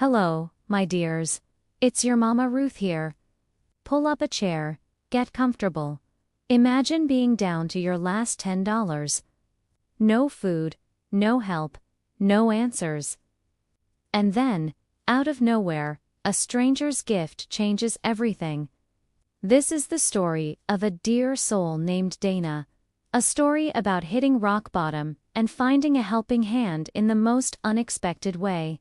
Hello, my dears. It's your Mama Ruth here. Pull up a chair, get comfortable. Imagine being down to your last $10. No food, no help, no answers. And then, out of nowhere, a stranger's gift changes everything. This is the story of a dear soul named Dana. A story about hitting rock bottom and finding a helping hand in the most unexpected way.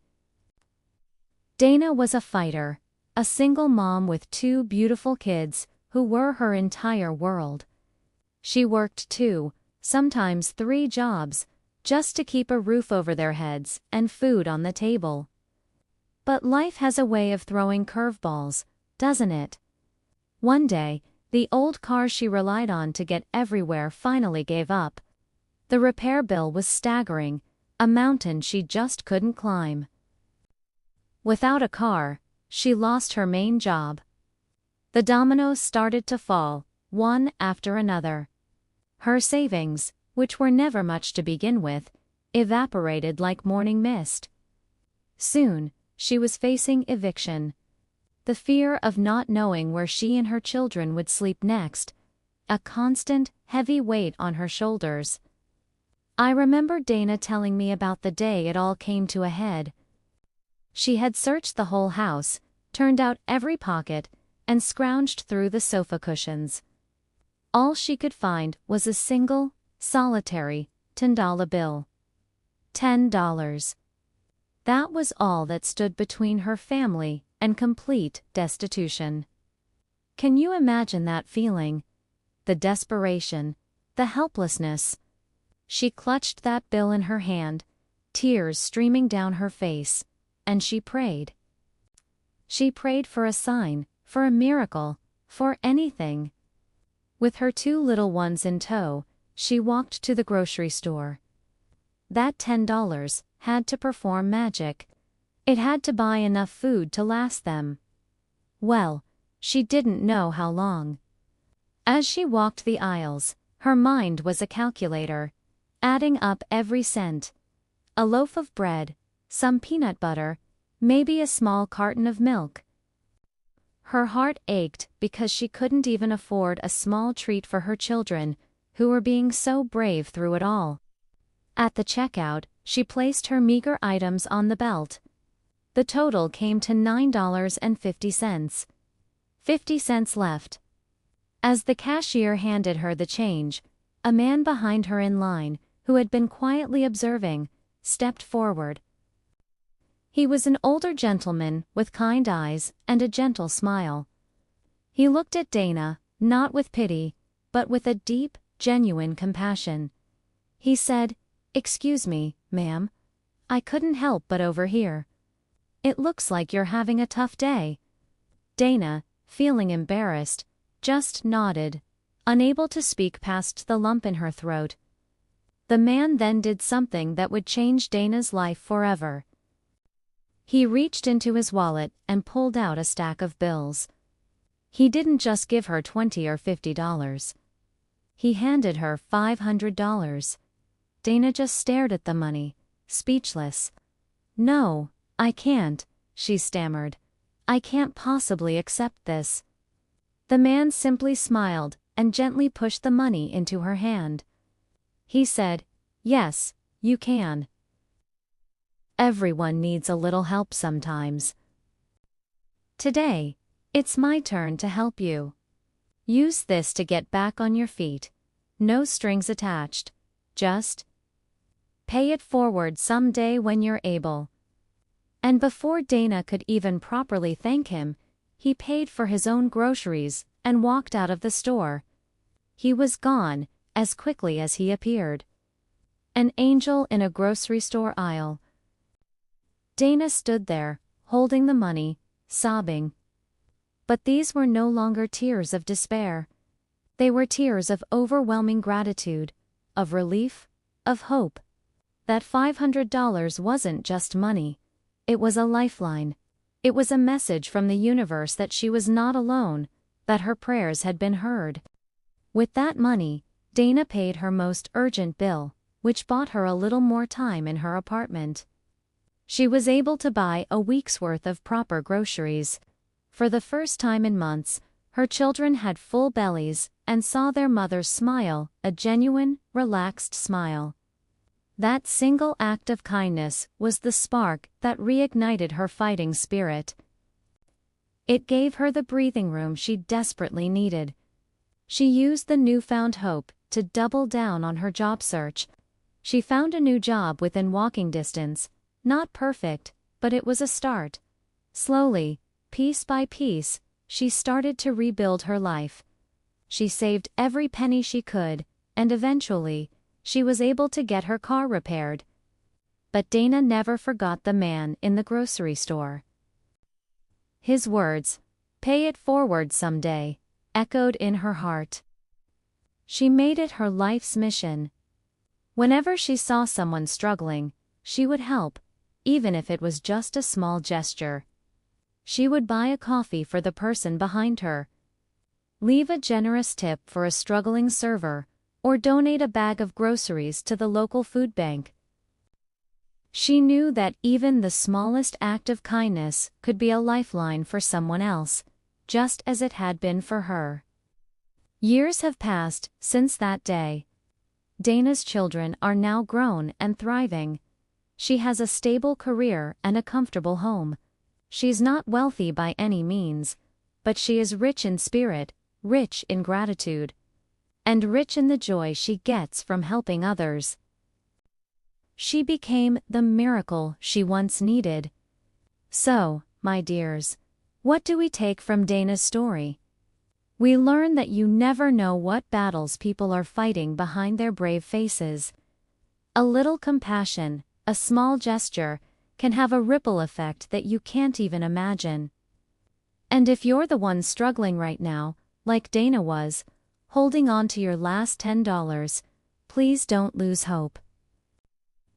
Dana was a fighter, a single mom with two beautiful kids who were her entire world. She worked 2, sometimes 3 jobs, just to keep a roof over their heads and food on the table. But life has a way of throwing curveballs, doesn't it? One day, the old car she relied on to get everywhere finally gave up. The repair bill was staggering, a mountain she just couldn't climb. Without a car, she lost her main job. The dominoes started to fall, one after another. Her savings, which were never much to begin with, evaporated like morning mist. Soon, she was facing eviction. The fear of not knowing where she and her children would sleep next, a constant, heavy weight on her shoulders. I remember Dana telling me about the day it all came to a head. She had searched the whole house, turned out every pocket, and scrounged through the sofa cushions. All she could find was a single, solitary, $10 bill. $10. That was all that stood between her family and complete destitution. Can you imagine that feeling? The desperation, the helplessness. She clutched that bill in her hand, tears streaming down her face, and she prayed. She prayed for a sign, for a miracle, for anything. With her 2 little ones in tow, she walked to the grocery store. That $10 had to perform magic. It had to buy enough food to last them. Well, she didn't know how long. As she walked the aisles, her mind was a calculator, adding up every cent. A loaf of bread, some peanut butter, maybe a small carton of milk. Her heart ached because she couldn't even afford a small treat for her children, who were being so brave through it all. At the checkout, she placed her meager items on the belt. The total came to $9.50. 50 cents left. As the cashier handed her the change, a man behind her in line, who had been quietly observing, stepped forward. He was an older gentleman with kind eyes and a gentle smile. He looked at Dana, not with pity, but with a deep, genuine compassion. He said, "Excuse me, ma'am. I couldn't help but overhear. It looks like you're having a tough day." Dana, feeling embarrassed, just nodded, unable to speak past the lump in her throat. The man then did something that would change Dana's life forever. He reached into his wallet and pulled out a stack of bills. He didn't just give her $20 or $50. He handed her $500. Dana just stared at the money, speechless. "No, I can't," she stammered. "I can't possibly accept this." The man simply smiled and gently pushed the money into her hand. He said, "Yes, you can. Everyone needs a little help sometimes. Today, it's my turn to help you. Use this to get back on your feet. No strings attached. Just pay it forward someday when you're able." And before Dana could even properly thank him, he paid for his own groceries and walked out of the store. He was gone as quickly as he appeared. An angel in a grocery store aisle. Dana stood there, holding the money, sobbing. But these were no longer tears of despair. They were tears of overwhelming gratitude, of relief, of hope. That $500 wasn't just money. It was a lifeline. It was a message from the universe that she was not alone, that her prayers had been heard. With that money, Dana paid her most urgent bill, which bought her a little more time in her apartment. She was able to buy a week's worth of proper groceries. For the first time in months, her children had full bellies and saw their mother smile, a genuine, relaxed smile. That single act of kindness was the spark that reignited her fighting spirit. It gave her the breathing room she desperately needed. She used the newfound hope to double down on her job search. She found a new job within walking distance, not perfect, but it was a start. Slowly, piece by piece, she started to rebuild her life. She saved every penny she could, and eventually, she was able to get her car repaired. But Dana never forgot the man in the grocery store. His words, "Pay it forward someday," echoed in her heart. She made it her life's mission. Whenever she saw someone struggling, she would help, even if it was just a small gesture. She would buy a coffee for the person behind her, leave a generous tip for a struggling server, or donate a bag of groceries to the local food bank. She knew that even the smallest act of kindness could be a lifeline for someone else, just as it had been for her. Years have passed since that day. Dana's children are now grown and thriving. She has a stable career and a comfortable home. She's not wealthy by any means, but she is rich in spirit, rich in gratitude, and rich in the joy she gets from helping others. She became the miracle she once needed. So, my dears, what do we take from Dana's story? We learn that you never know what battles people are fighting behind their brave faces. A little compassion, a small gesture, can have a ripple effect that you can't even imagine. And if you're the one struggling right now, like Dana was, holding on to your last $10, please don't lose hope.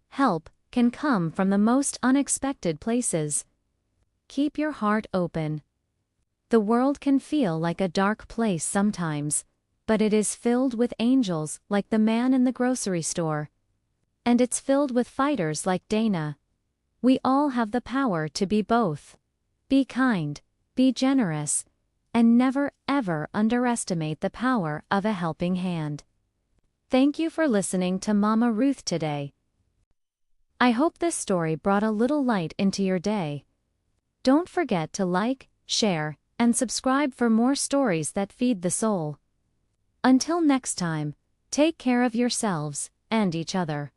Help can come from the most unexpected places. Keep your heart open. The world can feel like a dark place sometimes, but it is filled with angels like the man in the grocery store. And it's filled with fighters like Dana. We all have the power to be both. Be kind, be generous, and never ever underestimate the power of a helping hand. Thank you for listening to Mama Ruth today. I hope this story brought a little light into your day. Don't forget to like, share, and subscribe for more stories that feed the soul. Until next time, take care of yourselves and each other.